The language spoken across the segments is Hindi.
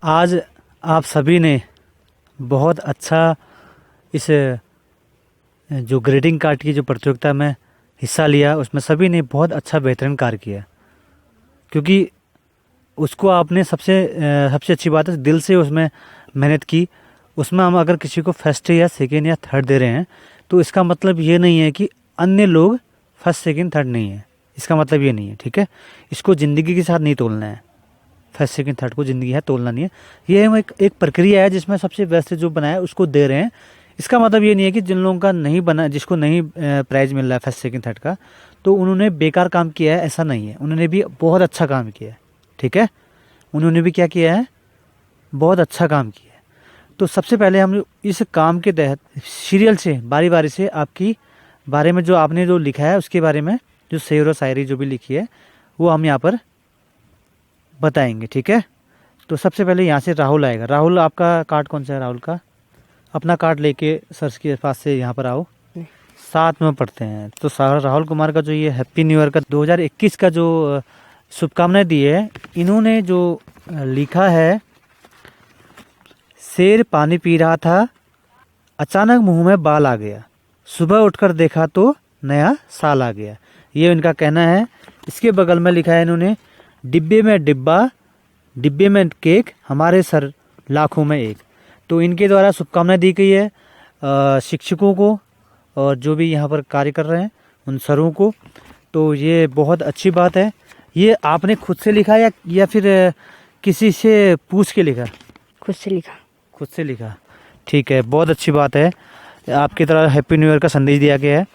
आज आप सभी ने बहुत अच्छा इस जो ग्रीटिंग कार्ड की जो प्रतियोगिता में हिस्सा लिया, उसमें सभी ने बहुत अच्छा बेहतरीन कार्य किया, क्योंकि उसको आपने सबसे अच्छी बात है दिल से उसमें मेहनत की। उसमें हम अगर किसी को फर्स्ट या सेकेंड या थर्ड दे रहे हैं तो इसका मतलब ये नहीं है कि अन्य लोग फर्स्ट सेकेंड थर्ड नहीं है, इसका मतलब ये नहीं है, ठीक है। इसको ज़िंदगी के साथ नहीं तोलना है, फर्स्ट सेकेंड थर्ड को ज़िंदगी है तोलना नहीं है। ये एक प्रक्रिया है जिसमें सबसे बेस्ट जो बनाया उसको दे रहे हैं। इसका मतलब ये नहीं है कि जिन लोगों का नहीं बना, जिसको नहीं प्राइज़ मिल रहा है फर्स्ट सेकेंड थर्ड का, तो उन्होंने बेकार काम किया है, ऐसा नहीं है। उन्होंने भी बहुत अच्छा काम किया है, ठीक है। उन्होंने भी क्या किया है, बहुत अच्छा काम किया है। तो सबसे पहले हम इस काम के तहत सीरियल से बारी बारी से आपकी बारे में जो आपने जो लिखा है उसके बारे में जो शेर और शायरी जो भी लिखी है वो हम यहाँ पर बताएंगे, ठीक है। तो सबसे पहले यहाँ से राहुल आएगा। राहुल, आपका कार्ड कौन सा है? राहुल का अपना कार्ड लेके सर के पास से यहाँ पर आओ, साथ में पढ़ते हैं। तो राहुल कुमार का जो ये हैप्पी न्यू ईयर का 2021 का जो शुभकामनाएं दी है, इन्होंने जो लिखा है, शेर पानी पी रहा था, अचानक मुंह में बाल आ गया, सुबह उठकर देखा तो नया साल आ गया। ये इनका कहना है। इसके बगल में लिखा है इन्होंने, डिब्बे में डिब्बा, डिब्बे में केक, हमारे सर लाखों में एक। तो इनके द्वारा शुभकामनाएं दी गई है शिक्षकों को और जो भी यहाँ पर कार्य कर रहे हैं उन सरों को। तो ये बहुत अच्छी बात है। ये आपने खुद से लिखा या फिर किसी से पूछ के लिखा? खुद से लिखा। खुद से लिखा, ठीक है, बहुत अच्छी बात है। आपकी तरह हैप्पी न्यू ईयर का संदेश दिया गया है।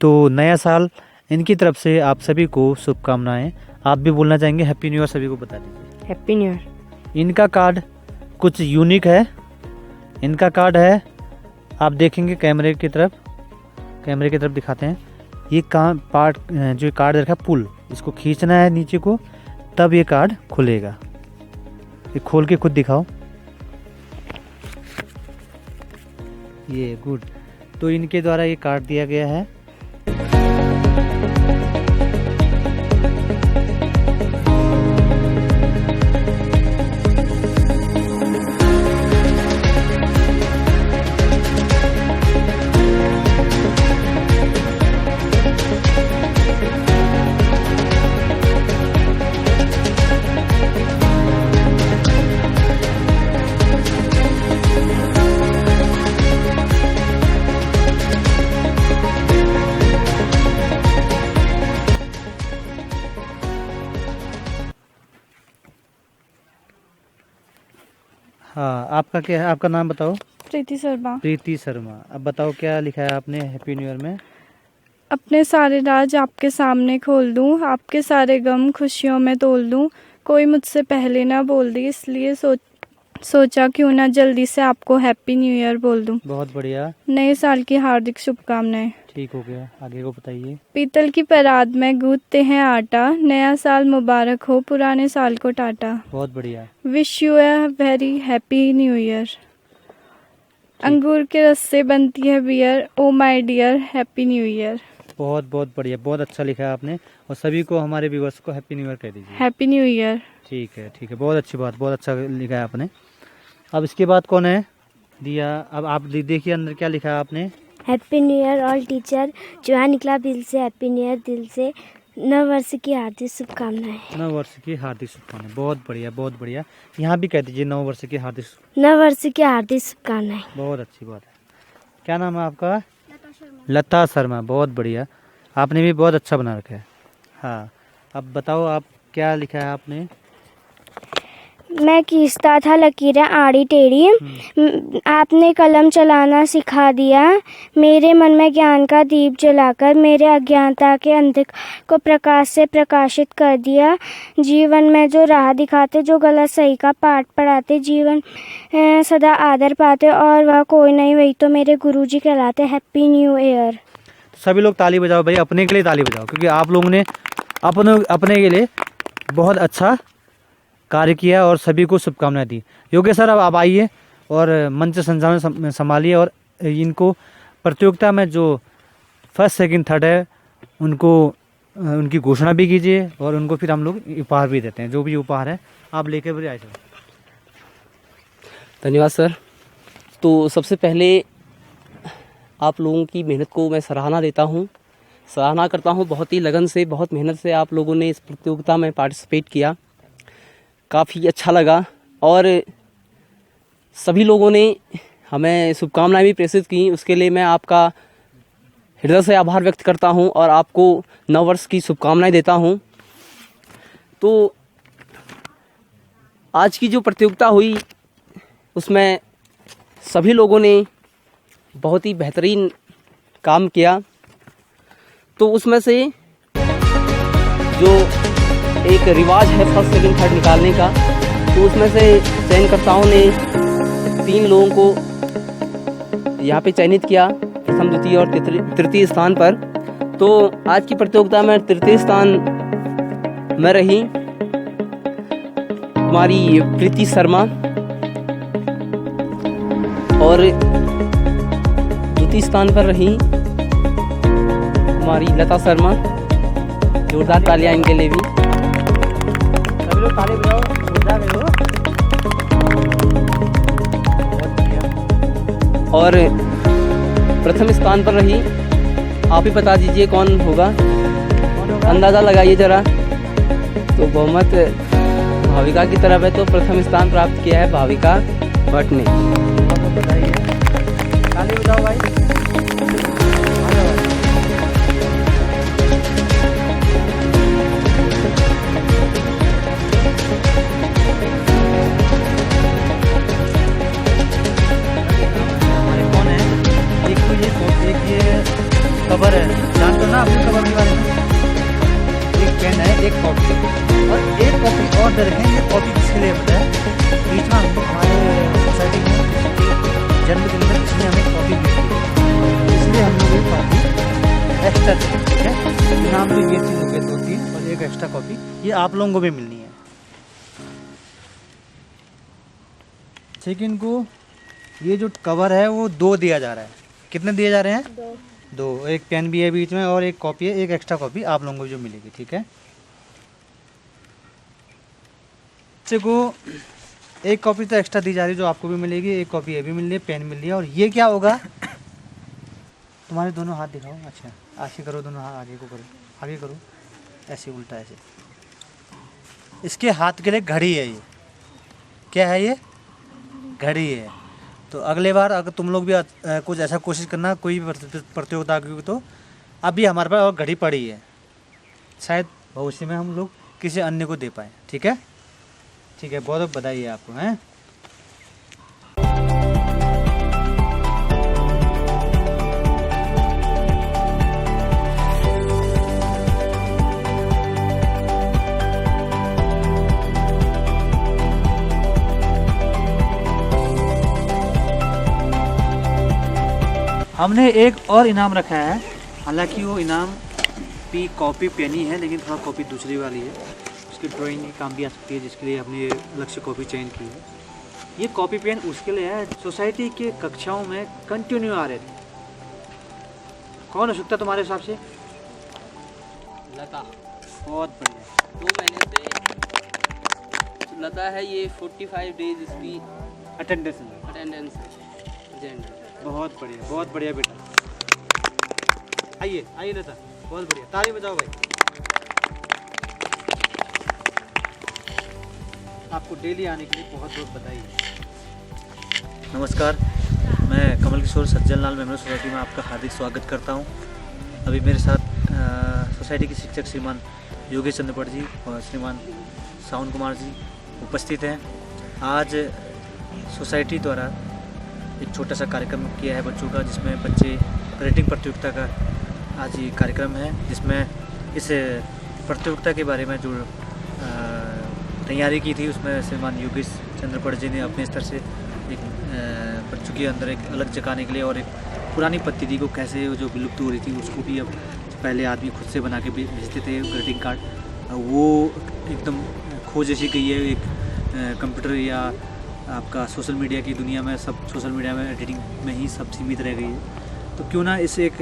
तो नया साल, इनकी तरफ से आप सभी को शुभकामनाएं। आप भी बोलना चाहेंगे हैप्पी न्यू ईयर? सभी को बता दीजिए हैप्पी न्यू ईयर। इनका कार्ड कुछ यूनिक है, इनका कार्ड है, आप देखेंगे कैमरे की तरफ दिखाते हैं। ये पार्ट जो कार्ड रखा पुल, इसको खींचना है नीचे को, तब ये कार्ड खुलेगा। ये खोल के खुद दिखाओ। ये गुड। तो इनके द्वारा ये कार्ड दिया गया है। हाँ, आपका क्या है? आपका नाम बताओ। प्रीति शर्मा। प्रीति शर्मा। अब बताओ क्या लिखा है आपने हैप्पी न्यू ईयर में? अपने सारे राज आपके सामने खोल दूं, आपके सारे गम खुशियों में तोल दूं। कोई मुझसे पहले ना बोल दी, इसलिए सोचा क्यों ना जल्दी से आपको हैप्पी न्यू ईयर बोल दूं। बहुत बढ़िया। नए साल की हार्दिक शुभकामनाएं। ठीक हो गया, आगे को बताइए। पीतल की परात में गूंथते हैं आटा, नया साल मुबारक हो, पुराने साल को टाटा। बहुत बढ़िया। Wish you a very happy new year. अंगूर के रस से बनती है beer, oh my dear happy new year. बहुत बहुत बढ़िया, बहुत अच्छा लिखा है आपने। और सभी को, हमारे व्यूअर्स को हैप्पी न्यू ईयर कह दीजिए। Happy new year. ठीक है, बहुत अच्छी बात, बहुत अच्छा लिखा है आपने। अब इसके बाद कौन है? दिया। अब आप देखिए अंदर क्या लिखा है आपने। Happy new year all teacher. जो है निकला दिल से, हैप्पी न्यू ईयर दिल से। नव वर्ष की हार्दिक शुभकामनाएं। नव वर्ष की हार्दिक शुभकामनाएं। बहुत बढ़िया, बहुत बढ़िया। यहाँ भी कह दीजिए नव वर्ष की हार्दिक। नव वर्ष की हार्दिक शुभकामनाएं। बहुत अच्छी बात है। क्या नाम है आपका? लता शर्मा। बहुत बढ़िया, आपने भी बहुत अच्छा बना रखा है। हाँ, अब बताओ आप क्या लिखा है आपने। मैं खींचता था लकीरें आड़ी टेढ़ी, आपने कलम चलाना सिखा दिया। मेरे मन में ज्ञान का दीप जलाकर मेरे अज्ञानता के अंधकार को प्रकाश से प्रकाशित कर दिया। जीवन में जो राह दिखाते, जो गलत सही का पाठ पढ़ाते, जीवन सदा आदर पाते, और वह कोई नहीं, वही तो मेरे गुरुजी कहलाते। Happy new year. सभी लोग ताली बजाओ भाई, अपने के लिए ताली बजाओ, क्योंकि आप लोगों ने अपने के लिए बहुत अच्छा कार्य किया और सभी को शुभकामनाएं दी। योगेश सर, अब आप आइए और मंच संचालन संभालिए और इनको प्रतियोगिता में जो फर्स्ट सेकंड थर्ड है उनको उनकी घोषणा भी कीजिए और उनको फिर हम लोग उपहार भी देते हैं। जो भी उपहार है आप लेके भी आए। धन्यवाद सर। तो सबसे पहले आप लोगों की मेहनत को मैं सराहना देता हूँ, सराहना करता हूँ। बहुत ही लगन से, बहुत मेहनत से आप लोगों ने इस प्रतियोगिता में पार्टिसिपेट किया, काफ़ी अच्छा लगा। और सभी लोगों ने हमें शुभकामनाएं भी प्रेषित की, उसके लिए मैं आपका हृदय से आभार व्यक्त करता हूं और आपको नव वर्ष की शुभकामनाएं देता हूं। तो आज की जो प्रतियोगिता हुई उसमें सभी लोगों ने बहुत ही बेहतरीन काम किया। तो उसमें से जो एक रिवाज है फर्स्ट सेकंड थर्ड निकालने का, तो उसमें से चयनकर्ताओं ने 3 लोगों को यहाँ पे चयनित किया, प्रथम द्वितीय और तृतीय स्थान पर। तो आज की प्रतियोगिता में तृतीय स्थान में रही हमारी प्रीति शर्मा और द्वितीय स्थान पर रही हमारी लता शर्मा। जोरदार तालियां इनके लिए भी। सभी लोग ताली बजाओ, जोरदार हो। और प्रथम स्थान पर रही, आप ही बता दीजिए कौन होगा, अंदाज़ा लगाइए ज़रा। तो बहुमत भाविका की तरफ है, तो प्रथम स्थान प्राप्त किया है भाविका भट्ट ने। ताली बजाओ भाई। कवर है, जानते हो ना अपनी कवर के बारे में। एक पेन है, एक कॉपी और एक कॉपी और दे रखे हैं। ये कॉपी किसके लिए पता है? बीच में हमको हमारे सोसाइटी में जन्मदिन में इसने हमें कॉपी दी थी, इसलिए हम लोग ये कॉपी एक्स्ट्रा दी, ठीक है। इनाम में ये चीज़ हो गई 2-3 और एक एक्स्ट्रा कॉपी, ये आप लोगों को भी मिलनी है। ठीक है, इनको ये जो कवर है वो 2 दिया जा रहा है। कितने दिए जा रहे हैं? 2। एक पेन भी है बीच में और एक कॉपी है, एक एक्स्ट्रा कॉपी आप लोगों को जो मिलेगी, ठीक है। बच्चे को एक कॉपी तो एक्स्ट्रा दी जा रही है जो आपको भी मिलेगी, एक कॉपी ये भी मिल रही है, पेन मिल रही है। और ये क्या होगा? तुम्हारे दोनों हाथ दिखाओ। अच्छा, ऐसे करो, दोनों हाथ आगे को करो, आगे करो, ऐसे उल्टा ऐसे। इसके हाथ के लिए घड़ी है। ये क्या है? ये घड़ी है। तो अगले बार अगर तुम लोग भी कुछ ऐसा कोशिश करना कोई भी प्रतियोगिता की, तो अभी हमारे पास और घड़ी पड़ी है, शायद भविष्य में हम लोग किसी अन्य को दे पाए, ठीक है। ठीक है, बहुत बहुत बधाई है आपको, हैं। हमने एक और इनाम रखा है, हालांकि वो इनाम भी कॉपी पेन ही है, लेकिन थोड़ा कॉपी दूसरी वाली है, उसकी ड्राइंग की काम भी आ सकती है, जिसके लिए हमने अलग से कॉपी चयन की है। ये कॉपी पेन उसके लिए है, सोसाइटी के कक्षाओं में कंटिन्यू आ रहे थे। कौन हो सकता तुम्हारे हिसाब से? लता। बहुत बढ़िया। 2 महीने से लता है, ये 45 डेज इसकी अटेंडेंस। बहुत बढ़िया बेटा। आइए आइए लता, बहुत बढ़िया, ताली बजाओ भाई। आपको डेली आने के लिए बहुत बहुत बधाई है। नमस्कार, मैं कमल किशोर सज्जन लाल मेमोरियल सोसाइटी में आपका हार्दिक स्वागत करता हूं। अभी मेरे साथ सोसाइटी के शिक्षक श्रीमान योगेश चंद्र भट्ट जी और श्रीमान सावन कुमार जी उपस्थित हैं। आज सोसाइटी द्वारा एक छोटा सा कार्यक्रम किया है बच्चों का, जिसमें बच्चे ग्रेटिंग प्रतियोगिता का आज ये कार्यक्रम है, जिसमें इस प्रतियोगिता के बारे में जो तैयारी की थी, उसमें श्रीमान योगेश चंद्र भट्ट जी ने अपने स्तर से एक बच्चों के अंदर एक अलग जगाने के लिए और एक पुरानी पद्धति को कैसे जो विलुप्त हो रही थी उसको भी अब पहले आदमी खुद से बना के भेजते थे ग्रीटिंग कार्ड, वो एकदम खोज ऐसी गई है। एक कंप्यूटर या आपका सोशल मीडिया की दुनिया में सब सोशल मीडिया में एडिटिंग में ही सब सीमित रह गई है। तो क्यों ना इस एक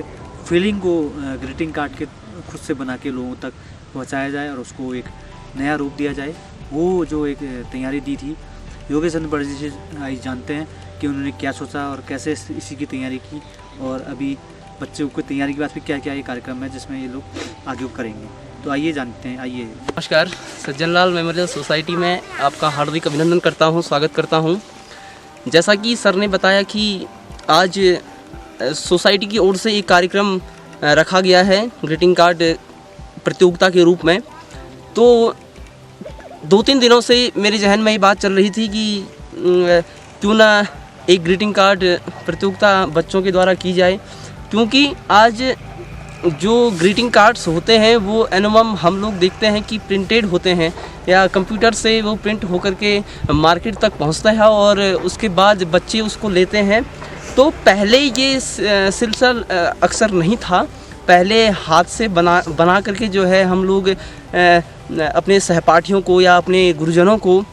फीलिंग को ग्रीटिंग कार्ड के खुद से बना के लोगों तक पहुंचाया जाए और उसको एक नया रूप दिया जाए। वो जो एक तैयारी दी थी योगेश चंद्र भट्ट जी से आज जानते हैं कि उन्होंने क्या सोचा और कैसे इसी की तैयारी की, और अभी बच्चों को तैयारी के बाद फिर क्या क्या ये कार्यक्रम है जिसमें ये लोग आगे करेंगे। तो आइए जानते हैं। आइए। नमस्कार, सज्जन लाल मेमोरियल सोसाइटी में आपका हार्दिक अभिनंदन करता हूं, स्वागत करता हूं। जैसा कि सर ने बताया कि आज सोसाइटी की ओर से एक कार्यक्रम रखा गया है ग्रीटिंग कार्ड प्रतियोगिता के रूप में। तो 2-3 दिनों से मेरे जहन में ये बात चल रही थी कि क्यों ना एक ग्रीटिंग कार्ड प्रतियोगिता बच्चों के द्वारा की जाए, क्योंकि आज जो ग्रीटिंग कार्ड्स होते हैं वो एनुमम हम लोग देखते हैं कि प्रिंटेड होते हैं या कंप्यूटर से वो प्रिंट होकर के मार्केट तक पहुंचता है और उसके बाद बच्चे उसको लेते हैं। तो पहले ये सिलसिला अक्सर नहीं था, पहले हाथ से बना करके जो है हम लोग अपने सहपाठियों को या अपने गुरुजनों को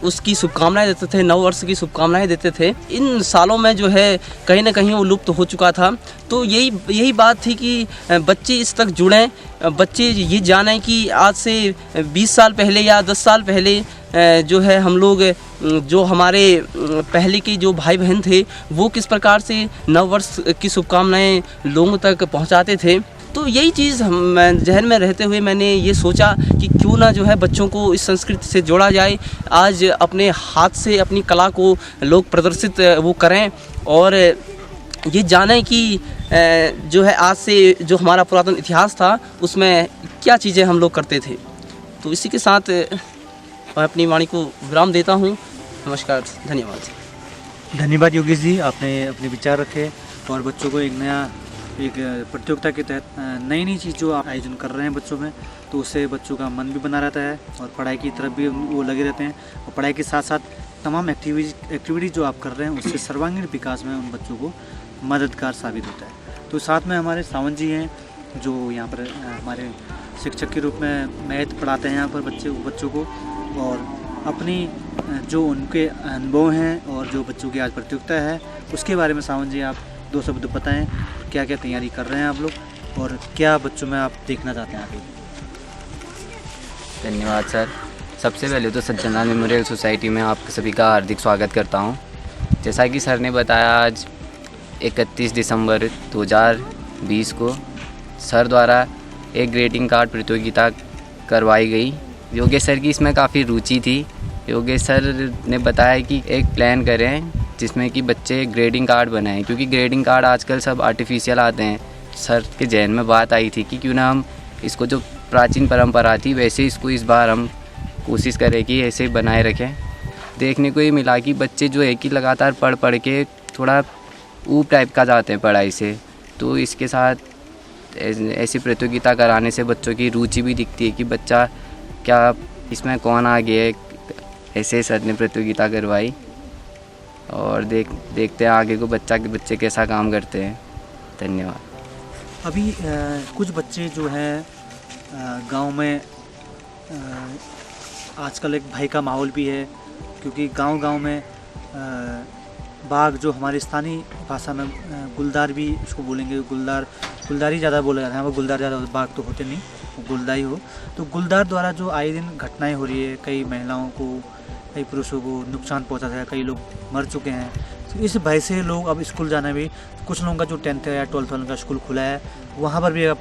उसकी शुभकामनाएं देते थे, नव वर्ष की शुभकामनाएं देते थे। इन सालों में जो है कहीं ना कहीं वो लुप्त हो चुका था। तो यही बात थी कि बच्चे इस तक जुड़ें, बच्चे ये जानें कि आज से 20 साल पहले या 10 साल पहले जो है हम लोग जो हमारे पहले के जो भाई बहन थे वो किस प्रकार से नव वर्ष की शुभकामनाएं लोगों तक पहुंचाते थे। तो यही चीज़ जहन में रहते हुए मैंने ये सोचा कि क्यों ना जो है बच्चों को इस संस्कृति से जोड़ा जाए। आज अपने हाथ से अपनी कला को लोग प्रदर्शित वो करें और ये जानें कि जो है आज से जो हमारा पुरातन इतिहास था उसमें क्या चीज़ें हम लोग करते थे। तो इसी के साथ मैं अपनी वाणी को विराम देता हूँ। नमस्कार, धन्यवाद। धन्यवाद योगेश जी, आपने अपने विचार रखे और बच्चों को एक नया एक प्रतियोगिता के तहत नई नई चीज़ जो आप आयोजन कर रहे हैं बच्चों में, तो उससे बच्चों का मन भी बना रहता है और पढ़ाई की तरफ भी वो लगे रहते हैं। और पढ़ाई के साथ साथ तमाम एक्टिविटीज़ जो आप कर रहे हैं उससे सर्वांगीण विकास में उन बच्चों को मददगार साबित होता है। तो साथ में हमारे सावंत जी हैं जो यहाँ पर हमारे शिक्षक के रूप में मैथ पढ़ाते हैं यहाँ पर बच्चों को, और अपनी जो उनके अनुभव हैं और जो बच्चों की आज प्रतियोगिता है उसके बारे में सावंत जी आप 2 शब्द बताएं। क्या क्या तैयारी कर रहे हैं आप लोग और क्या बच्चों में आप देखना चाहते हैं आगे? धन्यवाद सर। सबसे पहले तो सज्जनलाल मेमोरियल सोसाइटी में आप सभी का हार्दिक स्वागत करता हूं। जैसा कि सर ने बताया, आज 31 दिसंबर 2020 को सर द्वारा एक ग्रेटिंग कार्ड प्रतियोगिता करवाई गई। योगेश सर की इसमें काफ़ी रुचि थी। योगेश सर ने बताया कि एक प्लान करें जिसमें कि बच्चे ग्रेडिंग कार्ड बनाएं, क्योंकि ग्रेडिंग कार्ड आजकल सब आर्टिफिशियल आते हैं। सर के जहन में बात आई थी कि क्यों ना हम इसको जो प्राचीन परंपरा थी वैसे इसको इस बार हम कोशिश करें कि ऐसे बनाए रखें। देखने को ये मिला कि बच्चे जो है कि लगातार पढ़ के थोड़ा ऊब टाइप का जाते हैं पढ़ाई से, तो इसके साथ ऐसी प्रतियोगिता कराने से बच्चों की रुचि भी दिखती है कि बच्चा क्या इसमें कौन आगे है। ऐसे सर ने प्रतियोगिता करवाई और देखते हैं आगे को बच्चे कैसा काम करते हैं। धन्यवाद। अभी कुछ बच्चे जो हैं गांव में आजकल एक भय का माहौल भी है, क्योंकि गांव में बाघ जो हमारी स्थानीय भाषा में गुलदार भी उसको बोलेंगे, गुलदार ही ज़्यादा बोला जाता है। वो गुलदार ज़्यादा, बाघ तो होते नहीं, वो गुलदार ही हो। तो गुलदार द्वारा जो आए दिन घटनाएं हो रही है, कई महिलाओं को कई पुरुषों को नुकसान पहुंचा है, कई लोग मर चुके हैं। तो इस भय से लोग अब स्कूल जाना भी, कुछ लोगों का जो 10th या 12th वालों का स्कूल खुला है वहाँ पर भी अब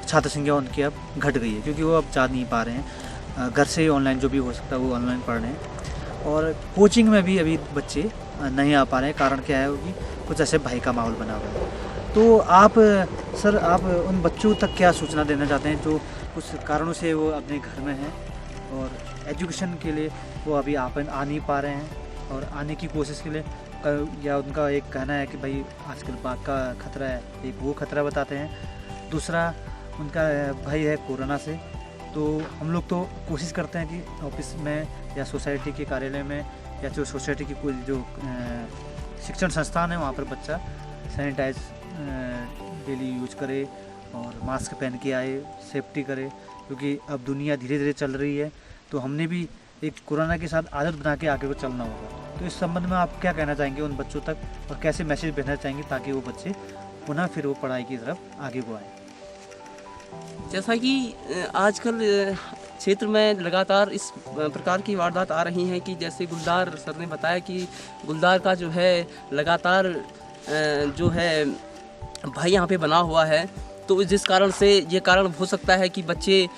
छात्र संख्या उनकी अब घट गई है, क्योंकि वो अब जा नहीं पा रहे हैं। घर से ऑनलाइन जो भी हो सकता है वो ऑनलाइन पढ़ रहे हैं। और कोचिंग में भी अभी बच्चे नहीं आ पा रहे हैं। कारण क्या है कि कुछ ऐसे भय का माहौल बना हुआ है। तो आप सर, आप उन बच्चों तक क्या सूचना देना चाहते हैं जो कुछ कारणों से वो अपने घर में हैं और एजुकेशन के लिए वो अभी आ नहीं पा रहे हैं, और आने की कोशिश के लिए या उनका एक कहना है कि भाई आजकल बाघ का खतरा है, एक वो खतरा बताते हैं। दूसरा उनका भय है कोरोना से। तो हम लोग तो कोशिश करते हैं कि ऑफिस में या सोसाइटी के कार्यालय में या जो सोसाइटी की कोई जो शिक्षण संस्थान है वहाँ पर बच्चा सैनिटाइज डेली यूज करे और मास्क पहन के आए, सेफ्टी करे, क्योंकि अब दुनिया धीरे धीरे चल रही है। तो हमने भी एक कोरोना के साथ आदत बना के आगे को चलना होगा। तो इस संबंध में आप क्या कहना चाहेंगे उन बच्चों तक, और कैसे मैसेज भेजना चाहेंगे ताकि वो बच्चे पुनः फिर वो पढ़ाई की तरफ आगे को आए? जैसा कि आजकल क्षेत्र में लगातार इस प्रकार की वारदात आ रही हैं कि जैसे गुलदार सर ने बताया कि गुलदार का जो है लगातार जो है भाई यहाँ पे बना हुआ है। तो जिस कारण से ये कारण हो सकता है कि बच्चे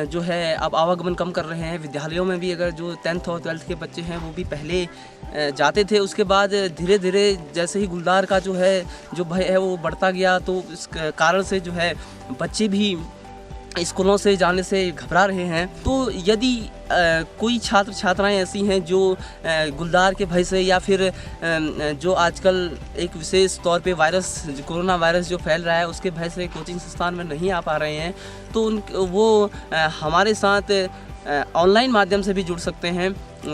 जो है अब आवागमन कम कर रहे हैं। विद्यालयों में भी अगर जो 10th और 12th के बच्चे हैं वो भी पहले जाते थे, उसके बाद धीरे धीरे जैसे ही गुलदार का जो है जो भय है वो बढ़ता गया, तो इस कारण से जो है बच्चे भी स्कूलों से जाने से घबरा रहे हैं। तो यदि कोई छात्र छात्राएं ऐसी हैं जो गुलदार के भय से या फिर जो आजकल एक विशेष तौर पे वायरस, कोरोना वायरस जो फैल रहा है उसके भय से कोचिंग संस्थान में नहीं आ पा रहे हैं, तो वो हमारे साथ ऑनलाइन माध्यम से भी जुड़ सकते हैं।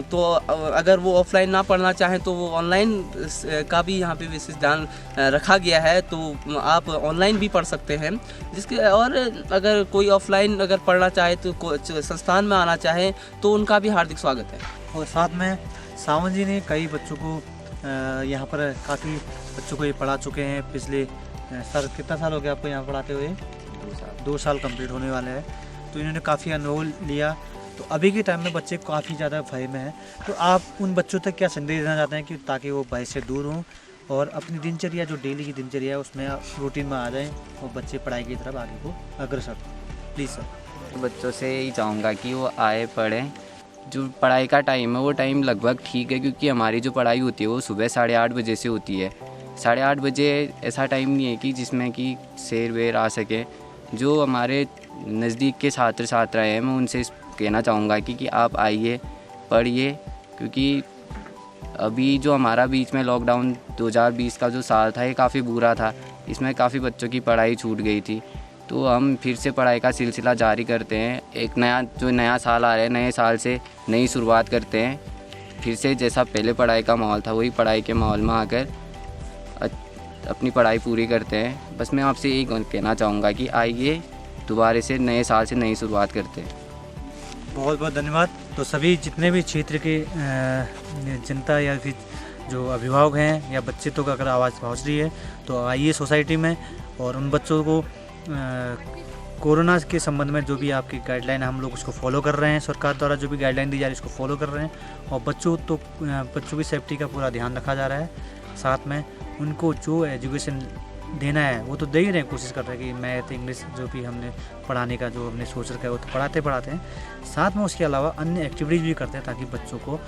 तो अगर वो ऑफलाइन ना पढ़ना चाहें तो वो ऑनलाइन का भी यहाँ पे विशेष ध्यान रखा गया है, तो आप ऑनलाइन भी पढ़ सकते हैं। जिसके और अगर कोई ऑफलाइन अगर पढ़ना चाहे तो संस्थान में आना चाहे तो उनका भी हार्दिक स्वागत है। और साथ में सावंत जी ने कई बच्चों को यहाँ पर काफ़ी बच्चों को ये पढ़ा चुके हैं। पिछले सर कितना साल हो गया आपको यहाँ पढ़ाते हुए? 2 साल कंप्लीट होने वाले हैं। तो इन्होंने काफ़ी अनुभव लिया। तो अभी के टाइम में बच्चे काफ़ी ज़्यादा भय में हैं। तो आप उन बच्चों तक क्या संदेश देना चाहते हैं कि ताकि वो भय से दूर हों और अपनी दिनचर्या जो डेली की दिनचर्या है उसमें रूटीन में आ जाएं और बच्चे पढ़ाई की तरफ आगे को अग्रसर? Please sir. बच्चों से यही चाहूँगा कि वो आए पढ़ें। जो पढ़ाई का टाइम है वो टाइम लगभग ठीक है, क्योंकि हमारी जो पढ़ाई होती है वो सुबह 8:30 बजे से होती है। 8:30 बजे ऐसा टाइम नहीं है कि जिसमें कि शेर वेर आ सके। जो हमारे नज़दीक के छात्र छात्राएँ हैं मैं उनसे कहना चाहूँगा कि आप आइए पढ़िए, क्योंकि अभी जो हमारा बीच में लॉकडाउन 2020 का जो साल था ये काफ़ी बुरा था। इसमें काफ़ी बच्चों की पढ़ाई छूट गई थी, तो हम फिर से पढ़ाई का सिलसिला जारी करते हैं। एक नया साल आ रहा है, नए साल से नई शुरुआत करते हैं। फिर से जैसा पहले पढ़ाई का माहौल था वही पढ़ाई के माहौल में आकर अपनी पढ़ाई पूरी करते हैं। बस मैं आपसे यही कहना चाहूँगा कि आइए दोबारा से नए साल से नई शुरुआत करते हैं। बहुत बहुत धन्यवाद। तो सभी जितने भी क्षेत्र के जनता या फिर जो अभिभावक हैं या बच्चे तो अगर आवाज़ पहुँच रही है तो आइए सोसाइटी में, और उन बच्चों को कोरोना के संबंध में जो भी आपकी गाइडलाइन हम लोग उसको फॉलो कर रहे हैं, सरकार द्वारा जो भी गाइडलाइन दी जा रही है उसको फॉलो कर रहे हैं, और बच्चों की सेफ्टी का पूरा ध्यान रखा जा रहा है। साथ में उनको जो एजुकेशन देना है वो तो दे ही रहे हैं, कोशिश कर रहे हैं कि मैथ इंग्लिश जो भी हमने पढ़ाने का जो हमने सोच रखा है वो तो पढ़ाते हैं। साथ में उसके अलावा अन्य एक्टिविटीज़ भी करते हैं ताकि बच्चों को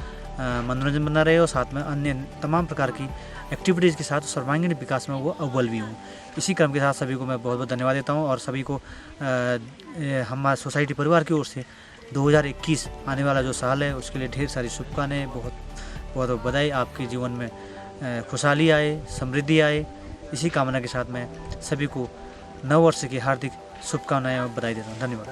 मनोरंजन बना रहे, और साथ में अन्य तमाम प्रकार की एक्टिविटीज़ के साथ सर्वांगीण विकास में वो अव्वल भी हों। इसी क्रम के साथ सभी को मैं बहुत बहुत धन्यवाद देता हूँ, और सभी को हमारे सोसाइटी परिवार की ओर से 2021 आने वाला जो साल है उसके लिए ढेर सारी शुभकामनाएं, बहुत बहुत बधाई। आपके जीवन में खुशहाली आए, समृद्धि आए, इसी कामना के साथ मैं सभी को नव वर्ष की हार्दिक शुभकामनाएं और बधाई देता हूँ। धन्यवाद।